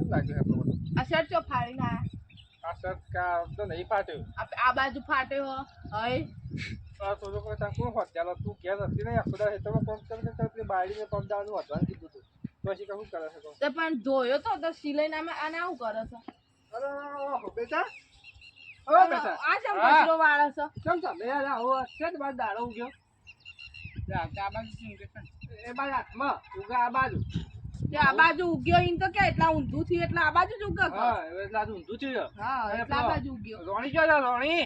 કેમ લાગ્યું આપણો બધો આ શર્ટ ચો ફાડી ના આ શર્ટ કા તો નહીં ફાટ્યો આ બાજુ ફાટ્યો હય આ તો કોઈ તા કોણ હોત ચાલો તું ઘેર હતી નહીં આખો દાડો હેતરમાં કામ કરીને પેલી બાયડીને પગ દાવાનું વધવાનું કીધું તું પછી કહું કરે છે તે પણ ધોયો તો સિલાઈ નામે આને આવું કરે છે અરે બેટા ઓ બેટા આ જેમ કચરો વાળે છે કેમ તમે યાર આવો અત્યારે બાદ દાડો ઉગ્યો આ બાજુ શું કે એ બાજુ હાથમાં ઉગા આ બાજુ તે આ બાજુ ઉગ્યો ઈન તો કે એટલા ઊંધું થયું એટલે આ બાજુ જ ઉગ્યો હા એટલે આ ઊંધું થયું હા એટલે આ બાજુ ઉગ્યો રોણી જો રોણી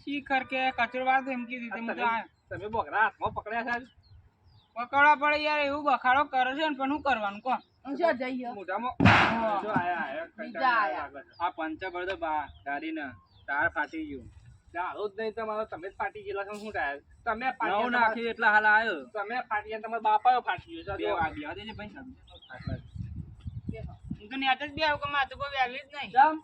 શી કર કે કચરો વાળ એમ કીધી તમે બોકરા હાથમાં પકડ્યા છે પકડવા પડે યાર એવું બખાડો કરે છે ને પણ શું કરવાનું કો શું જઈએ મોઢામાં જો આયા બીજા આયા આ પંચા પડતો બા ગાડીને ટાયર ફાટી ગયું દાડો જ નહીં તમારો તમે જ ફાટી ગયેલા છો શું થાય તમે નવ ફાટી નાખી એટલા હાલ આવ્યો તમે ફાટી ગયા તમારા બાપા ફાટી ગયો બે છે વાગ્યા દેજે ભાઈ હું તો નેટ જ બે આવું કે માથું કોઈ વેલ્યુ જ નહીં જમ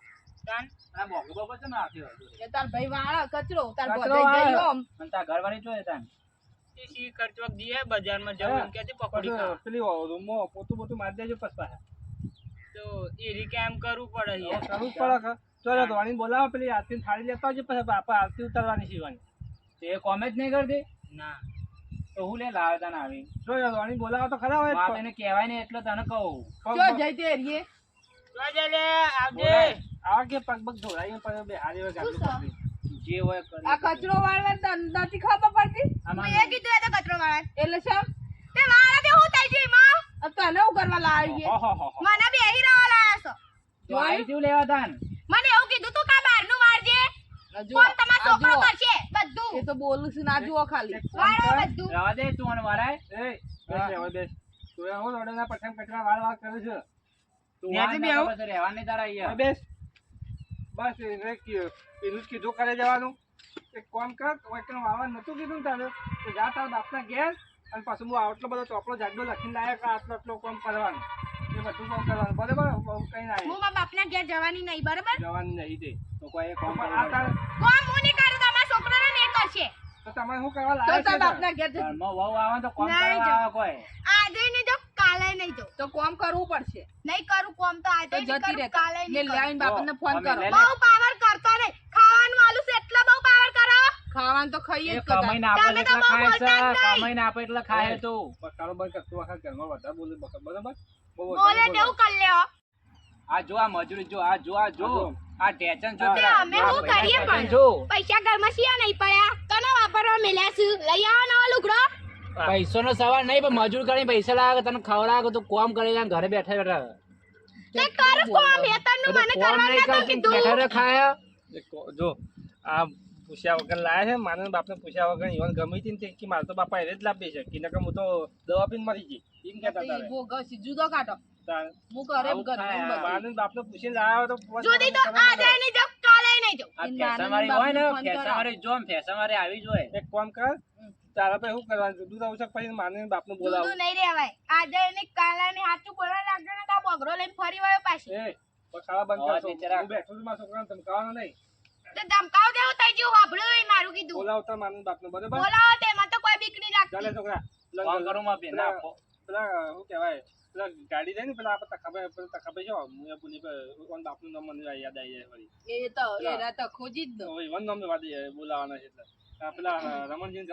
તાન આ બોગો બાપા છે નાખ્યો એ તાર ભાઈ વાળા કચરો તાર કચરો બધે વાળે. જઈ ઓમ અને તાર ઘર વાળી જોયે તાન શી કરતો દીએ બજારમાં જવું એમ કે પકોડી ખાવા પેલી રૂમમાં પોતું પોતું મારી દેજો પછા તો એ રીતે એમ કરવું પડે યાર કરવું જ પડે કે ચલો ધોણી બોલાવો પેલી આરતી થાળી લેતા આવજો પછી બાપા આરતી ઉતારવાની શીવાની તે કોમે જ નહીં કરતી ના તો હું લે લાવે તને આવી જો ધોણી બોલાવો તો ખરા હોય વાત એને કહેવાય ને એટલે તને કહું જો જઈ તે રીએ તો લે આવજે આ કે પગ પગ ધોરાઈ પર બે હારી વગર શું ગાડી જે હોય કરી આ કચરો વાળવા નથી ખબર પડતી આમાં મેં કીધું એ તો કચરો વાળવા એટલે શું તે વાળા તે હું થઈ જઈ માં તને હું કરવા લાવીએ મને બેહી રહેવા લાયા છો તો આવી તું લેવા તાન મને એવું કીધું તું કા બહારનું વાળજે કોણ તમારો છોકરો કરશે બધું એ તો બોલું છું ના જુઓ ખાલી વાળો બધું રવા દે તું અને વારાય એ બેસ હવે બેસ તું હું ઓડના પઠાણ કચરા વાળ વાળ કરે છે તું વાંચી બી આવ રહેવા નહીં તારા અહીંયા બેસ બસ એને પેલું જ કીધું કરે જવાનું એક કામ કર કોઈ વાવા નતું કીધું ને તારે તો જા તારા બાપના ઘેર અને પાછું હું આટલો બધો ચોપડો જાડો લખીને લાવ્યા કે આટલો આટલો કામ કરવાનું એ બધું કામ કરવાનું બરાબર કઈ ના હું મારા બાપના ઘેર જવાની નહીં બરાબર જવાનું નહીં તે તો કોઈ કામ આ તારે કોમ હું નહીં કરું તમારા છોકરાને નહીં કરશે તો તમારે શું કરવા તો લાવ્યા તારા છે બાપના ઘેર જજે. ઘરમાં વહુ આવે તો કામ નહીં કરવા જાઉં. આવે કોઈ આજે નહીં જાઉં, કાલે નહીં જાઉં. તો કોમ કરવું પડશે નહીં કરું કોમ તો આજે નહીં જતી કરું, રહે કાલે નહીં કરું. બાપને ફોન કરો. બહુ પાવર કરતો નહીં ખાવાનું આલું છે એટલો બહુ પાવર કરો ખાવાનું તો ખાઈએ જ કમાઈને આપે તમે એટલે તો બહુ ખાય છે બોલતા જ નહીં. કમાઈને આપે એટલે ખાય તું કારોબાર કરતું આખા ઘરમાં વધારે બોલે બરાબર બહુ બોલે વધારે તેવું કરી લેવો આ જો આ મજૂરી જો આ જો આ જો આ ટેચન જો તે અમે શું કરીએ પણ જો પૈસા ઘરમાં શિયા નહીં પડ્યા તને વાપરવા મેલ્યા છું લઈ આવો નવો લુગડો પૈસો નો સવાલ નહીં પણ મજૂર કરીને પૈસા લાગે તને ખવડાવે તું કોમ કરી જાય ઘરે બેઠા બેઠા તે કર કોમ હેતરનું મને કોમ કરવા નહીં નતું કરતી કીધું બેઠા રે ખાય જો આ પૂછ્યા વગર લાયા છે માને બાપને પૂછ્યા વગર ઈવન ગમી હતી ને તે કે મારે તો બાપા એને જ લાવી છે કે નકર હું તો દવા પીને મરી જઈ એમ કહેતા તારે જુદો કાઢો તારે હું ઘરે આવું થાય. માને બાપને પૂછીને લાવ્યો તો જુદી તો આજે નહીં જાઉં કાલે નહીં જાઉં આ ફેસાવાળી હોય ને ફેસાવાળી જો ફેસાવાળી આવી જ હોય એક કામ કર તારા પાસે શું કરવાનું દૂધ આવશે પછી માને બાપને બોલાવો જુદું નહીં રહેવાય આજે નહીં કાલે નહીં સાચું બોલવા લાગજો ને તો આ બગડો લઈને ફરી વળ્યો પાછી એ ખાવા બંધ હા, કરશો તે જરાક. હું બેઠો છું મારા છોકરાને ધમકાવવાનો નહીં તો ધમકાવ દેવું થઈ ગયું વાપડ્યું એ મારું કીધું બોલાવતા માને બાપને બરાબર બોલાવો તેમાં તો કોઈ બીક નહીં ચાલે લાગતી છોકરા ફોન કરું માં બે ના પેલા શું કહેવાય પેલા ગાડી જાય ને પેલા આપણે ખબર છે હું એ બોલી બાપનું નામ મને યાદ આવી જાય વળી એ તો એરા તો ખોજી જ દો તો વન નામ વાદી બોલાવાના છે એટલે આ પેલા રમણજી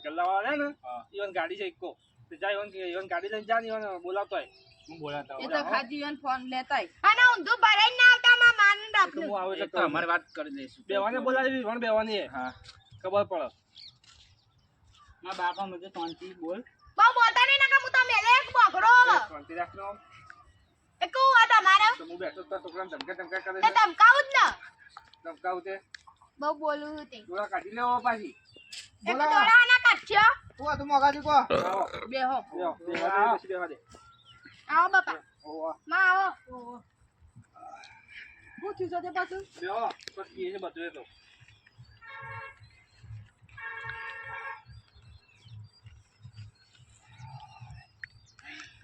ગલ્લા વાળા ને ઈવન ગાડી છે ઇકો તો જાય ઈવન ગાડી લઈને જા ને ઈવન બોલાવતો હોય હું બોલાતા એ તો ખાજીવન ફોન લેતાય અને ઊંધું ભરાઈ ના આવતા માં માન તો બાપનું હું આવે છે તો અમારી વાત કરી દઈશું બેવાને બોલાવી વન બેવાની હે હા ખબર પડે મારા બાપા મને શાંતિ બોલ બહુ બોલતા નહીં નકા હું તો મેલે એક બગડો શાંતિ રાખનો એ કહું આ તમારે તો હું બેઠો તો છોકરાને ધમકા કરે તે છે ધમકાવું જ ને ધમકાવું તે બહુ બોલું તે દોડા કાઢી લેવો પાછી એક દોડા ના કાઢ્યો તું તું મગાજી કો આવો બેહો બેવા દે આવો બાપા ઓવા માં આવો હું થયું છે તે પાછું બેવા પછી એ બધું એ તો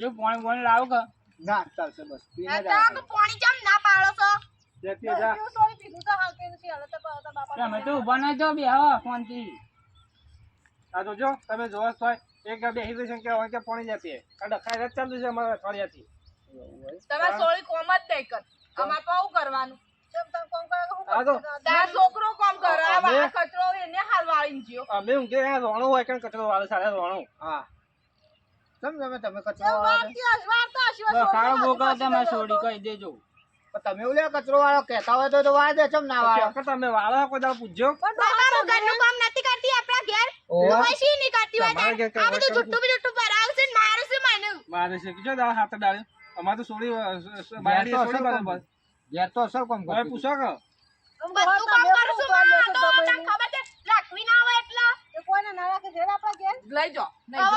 જો પાણી લાવો કે ના ચાલશે બસ આ તો પાણી જમ ના પાડો છો જતી જા સોરી પીધું તો હાલ કેનું છે હાલ તો બાપા તમે તો ઉભા ના જો બે હો શાંતિ આ તો જો તમે જોવો તો એક બેહી ગઈ છે કે હોય કે પાણી જતી આ ડખાઈ રાત ચાલુ છે અમારા અઠવાડિયાથી તમારે સોળી કોમ જ નહીં કર અમાર તો આવું કરવાનું આ તો તાર છોકરો કોમ કરે આ અમે- આ કચરો એને હાલ વાળીને જ્યો અમે ઊંઘે અહીંયા રોણો હોય કે કચરો વાળે સારે રોણો હા તમે કચરો વાળો ખાડો મોકલો તમે છોડી કહી દેજો તમે ઓલે કચરો વાળો કહેતા હોય તો વાળ દે ચમ ના વાળો કે તમે વાળો કોઈ દાડો પૂછજો તમારું ઘરનું કામ નથી કરતી આપણા ઘેર ઓવા. કોઈ શી નહીં કરતી હોય તમારે ઘેર તાર. આ કઈ બધું વસ્તુ જુઠ્ઠું ભરાવશે ને મારશે મને મારે છે કીધો દાડો હાથ ડાળ્યો અમારે તો સોડી બાયડી તો સોડી અસલ બરાબર ઘેર તો અસલ કામ હવે કરતી પૂછો કે હું બધું કામ કરું છું માં. આ તો તને ખબર છે રાખવી ના હોય એટલા લઈ જાઓ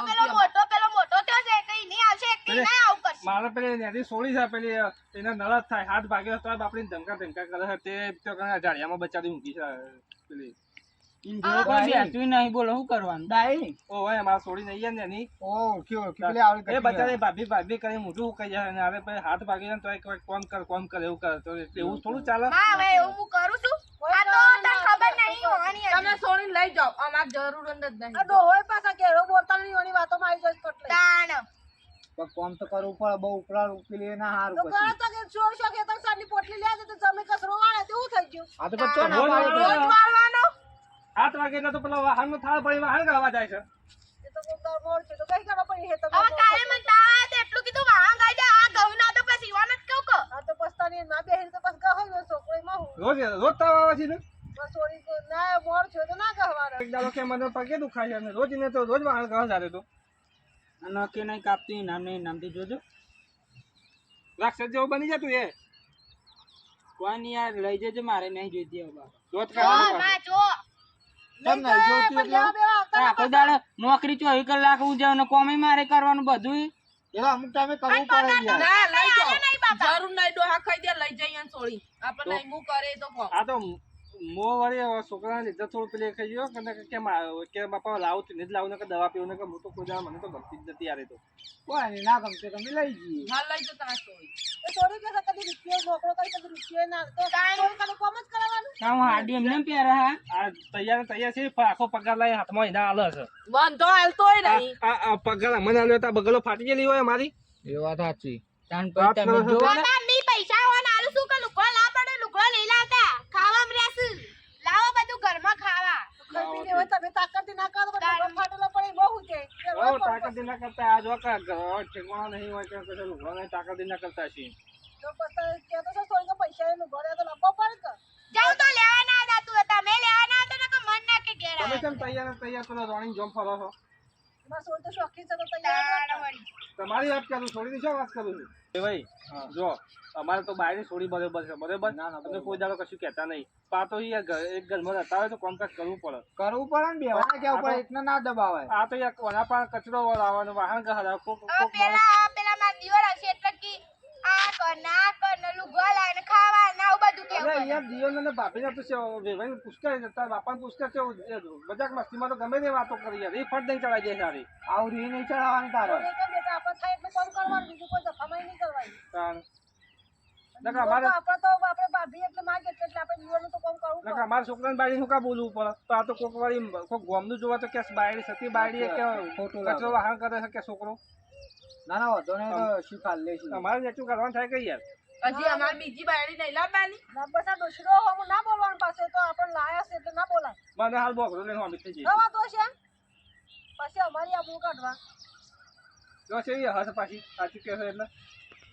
પેલો મોટો થયો છે કઈ નહીં આવશે કઈ નહીં આવું કરશે મારે પેલી નેદી સોડી છે પેલી એને નળ જ થાય હાથ ભાગ્યો તો બાપડી ધમકા ધમકા કરે છે તે તો કણે ઝાડિયામાં બચાવી ઊંઘી છે પેલી બેસતું નહીં બોલો શું કરવાનું ડાઈ ઓ હોય મારે સોડી નહીં ને એની ઓ ઓળખી પેલી આવડી એ બચારે ભાભી ભાભી કરી મોઢું ઉકાઈ જાય અને હવે પછી હાથ ભાગી જાય ને તો એ કોઈ કોમ કરે એવું કરે તો એવું થોડું ચાલે હા હવે એવું હું કરું છું આ તો તને ખબર નહીં હોવાની તમે સોની લઈ જાઓ અમાર જરૂર જ નહીં આ ડોહોય પાછા કેરો બોલતા નહીં ઓની વાતોમાં આવી જાય કટલે તાણ પણ કામ તો કરવું પડે બહુ ઉપરા પેલી ના હારું પછી તો કે શો ખેતર સાની પોટલી લે તો તમે કચરો વાળે તેવું થઈ ગયું આ તો પછી ના રોજ પાડે વાળો. રોજ વાળવાનો હાથ વાગે એટલે તો પેલો વાહનનો થાળ પડી વાહન ગાવા જાય છે એ તો કોકર મોર છે તો કઈ કરવા પડી હે તો હવે કાલે મને તા એટલું કીધું વાહન ગાઈ દે આ ઘઉં ના તો પછી ઈવાનો જ કેવું કો આ તો પસ્તાની ના બેહીને તો બસ ગહો છોકરો માં હું રોજ તાવ આવે છે ને સોરી કો ના મોર છે તો ના ગહવાનો એક દાડો કે મને પગે દુખાય છે અને રોજ ને તો રોજ વાહન ગાવા જાય તો નક્કી નહીં કાપતી નામ નહીં નામથી જોજો રાક્ષસ જેવું બની જતું એ કોઈ નહીં યાર લઈ જજો મારે નહીં જોઈતી હવે બાપા. રોજ જો ખાવાનું માં જો કેમ નહીં જોતી એટલે આખો દાડો નોકરી 24 કલાક હું જાઉં ને કોમે મારે કરવાનું બધું એનો અમુક ટાઈમે કરવું પડે યાર ના લઈ જાઓ જરૂર નહીં ડોહા ખાઈ દે લઈ જઈએ ને સોળી આપણે નહીં હું કરે તો કો આ તો મો વળી છોકરાને લીધે થોડું પેલી ખાઈ ગયો કે બાપા લાવું ને જ લાવું ને કે દવા પીવું ને કે હું તો કોઈ દાડો મને તો ગમતી જ નથી યાર એ તો કોઈ નહીં ના ગમતે તમે લઈ જઈએ હા લઈ જો તમે સોળી એ સોળી કે કદી રૂપિયો મોકળો કરી કદી રૂપિયો ના તો સોળી ખાલી કોમ જ કરવાનું કામ હાડી એમને પહેરે હા આ તૈયાર છે આખો પગાર લઈ હાથમાં એના આલે છે બંધો હાલતોય નહીં આ પગાર મને આલ્યો તો આ બગલો ફાટી ગયેલી હોય મારી એ વાત સાચી તાન પછી તમે જો બાબા મી પૈસા હોન આલુ શું કે લુકડો લા પડે લુકડો નહીં લાવતા ખાવા મરેસ લાવો બધું ઘરમાં ખાવા ખરીદી લેવા તમે તાકાત ના કરો પણ ફાટેલો પડે બહુ છે ઓ તાકાત ના કરતા આ જો કે ઠેકવાનો નહીં હોય કે કશે લુગડો નહીં તાકાત ના કરતા છે તો પછી કે તો સોળી કે પૈસા નું ઘરે તો લપો પડે કે જાવ તો લેવા ના દાતું તમે લેવા ના તો કે મન ના કે ઘેર તમે કેમ તૈયાર પેલો રોણી જોમ ફરો છો બસ સોળ તો શોખી છે તો તૈયાર તમારી વાત કરું છોડીની શું વાત કરું છું એ ભાઈ જો અમારે તો બાયની છોડી બરોબર છે બરોબર તમે કોઈ દાડો કશું કહેતા નહીં પા તો એક ઘરમાં રહેતા હોય તો કોમકાજ કરવું પડે ને બેવાના કેવું પડે એકને ના દબાવાય આ તો યાર કોના પણ કચરો વળાવવાનો વાહન ગહરા કોક પેલા માં દિવાળ હશે એટલે કે આ કર ના કર ને લુગવા લાઈને ખાવા ના આવું બધું કેવું અરે યાર જીવન અને ભાભીને તો વેવાઈને પૂછતા તાર બાપાને પૂછતા છે મજાક મસ્તીમાં તો ગમે તે વાતો કરી યાર એ ફટ નહીં ચડાઈ જાય સારી આવું રી નહીં ચડાવવાની તારે બેટા આપણે થાય એટલું કામ કરવાનું બીજું કોઈ દફામાઈ નહીં કરવાની નકા અમારે આપણે તો આપણે ભાભી એટલે માં એટલે આપણે જીવનનું તો કામ કરવું નકા અમારા છોકરાને બાયડી શું કા બોલવું પડે તો આ તો કોક વાળી કોક ગોમનું જોવા તો કે બાયડી સતી બાયડી કે ખોટું લાગે. કચરો વાહન કરે છે કે છોકરો ના ના વધો નહીં તો શીખાડ લેશું અમારે નેચું કરવાનું થાય કઈ યાર હજી અમાર બીજી બાયડી નહીં લાવવાની ના બસ આ દોશરો હું ના બોલવાનું પાસે તો આપણે લાયા છે એટલે ના બોલાય મને હાલ બોકરો લઈને અમિત થઈ નવા તો છે પછી અમારી આબરૂ કાઢવા જો છે એ હસ પાછી સાચું કે છે એટલે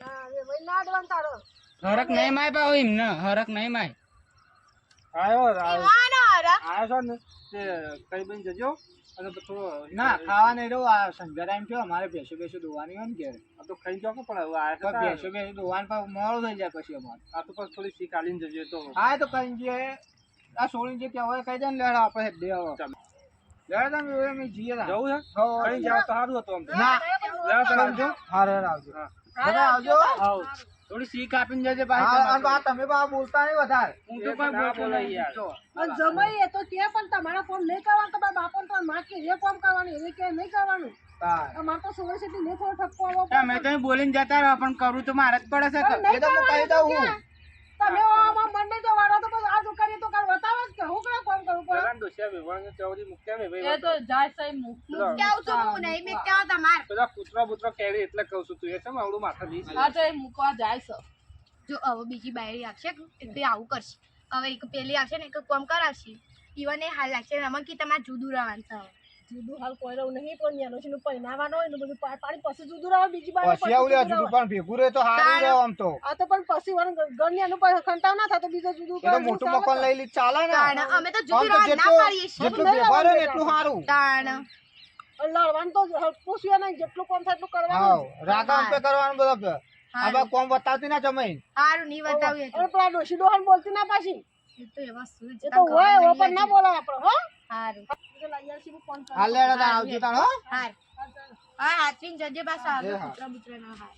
ના એ ભાઈ ના અડવાન તારો હરક નહીં માય પાવ એમને હરક નહીં માય આવ્યો છો ને તે કઈ બની જજો અને થોડો ના ખાવા નહીં રહું આ સંજય ટાઈમ થયો અમારે ભેંસો બેસો દોવાની હોય ને ઘેર આ તો ખાઈ જાવ પણ હવે આ તો ભેંસો બેસો દોવાનું પણ મોડું થઈ જાય પછી અમારે આ તો પછી થોડી શીખ આલીને જજો તો હા તો કઈ જે આ સોળી જે કહેવાય કહી દે ને લેડા આપણે હેડ દે હવે ચાલો. લેડા તમે અમે જઈએ તા. જવું છે હો, કઈ જાવ તો સારું હતું આમ તો. ના લેવા તમે આવજો. હા રે આવજો હા. બધા આવજો આવો. થોડી શીખ આપીને જજે હા પાછી અને બા તમે બા બોલતા નહીં વધારે હું તો એ કોઈ ના બોલતો બોલાય નહીં યાર. જો. પણ જમાઈ એ તો કે પણ તમારા ફોન નહીં કરવાનું તમારા બાપો તો માં કે એ કામ કરવાનું એ કે નહીં કરવાનું હા અમાર તો સોળ સીટી નહીં થોડો ઠપકો આવવો તમે તો બોલીને જતા રહો પણ કરવું તો મારે જ પડે છે એ તો હું કહી દઉં હું તમે આમાં મન નહીં જવાના તો બસ આ દુકાને તો કાલ બતાવો જ કે હું કઈ કામ કરું પડે જરા ડોશિયા વેવાણ ચોરી મુક્યા ને એ તો જાય સહી મૂક કેવું છું હું નહીં મેં કેવું તમાર પેલા કૂતરો બૂતરો કેરી એટલે કહું છું તું એ છે આવડું માથા દીસ આ તો એ મૂકવા જાય છે જો હવે બીજી બાયરી આવશે એટલે આવું કરશે હવે એક પેલી આવશે ને એક કોમ કરાવશે ઈવન એ હાલ લાગશે રમણ કે તમારે જુદું રહેવાનું છે હવે. જુદું હાલ કોઈ રહું નહીં પણ એનો છે પહેરાવાનો હોય ને બધું પાડી પછી જુદું રહે બીજી બાર પછી આવું લે જુદું પણ ભેગું રહે તો સારું રહે આમ તો આ તો પણ પછી વળી ઘરની એનું પણ ખંટાવ ના થાય તો બીજો જુદું એ તો મોટું મકાન લઈ લી ચાલે ને તાણ અમે તો આમ જુદું તો રહેવાનું ના પાડીએ છીએ જેટલું વ્યવહાર હોય ને એટલું સારું તાણ લડવાનું તો પૂછ્યું નહીં જેટલું કામ થાય એટલું કરવાનું હા રાગા અંતે કરવાનું બધા આ બા કોમ બતાવતી ના જમાઈ હારું નહીં બતાવ્યું અને પેલા ડોશી ડોહાન બોલતી ના પાછી એ તો એવા શું એ તો હોય એવો પણ ના બોલાય આપણે હો હારું ફોન કર હાલ લેડા તા આવજો તાણ હો હાર હા હાથવીન જજે પાછા એ આવે હા. કૂતરા બુતરા ના હાર